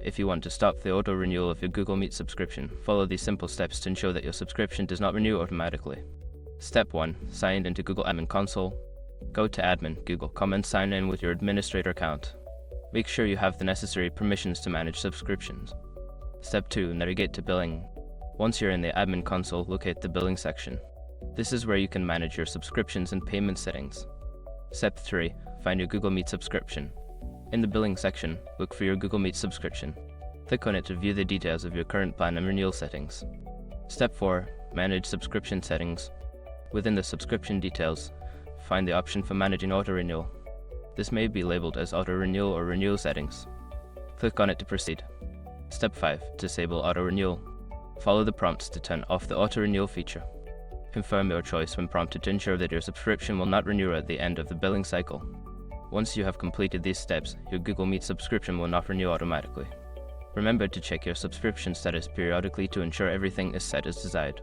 If you want to stop the auto-renewal of your Google Meet subscription, follow these simple steps to ensure that your subscription does not renew automatically. Step 1. Sign into Google Admin Console. Go to Admin, Google.com and sign in with your administrator account. Make sure you have the necessary permissions to manage subscriptions. Step 2. Navigate to Billing. Once you're in the Admin Console, locate the Billing section. This is where you can manage your subscriptions and payment settings. Step 3. Find your Google Meet subscription. In the Billing section, look for your Google Meet subscription. Click on it to view the details of your current plan and renewal settings. Step 4. Manage subscription settings. Within the subscription details, find the option for managing auto-renewal. This may be labeled as auto-renewal or renewal settings. Click on it to proceed. Step 5. Disable auto-renewal. Follow the prompts to turn off the auto-renewal feature. Confirm your choice when prompted to ensure that your subscription will not renew at the end of the billing cycle. Once you have completed these steps, your Google Meet subscription will not renew automatically. Remember to check your subscription status periodically to ensure everything is set as desired.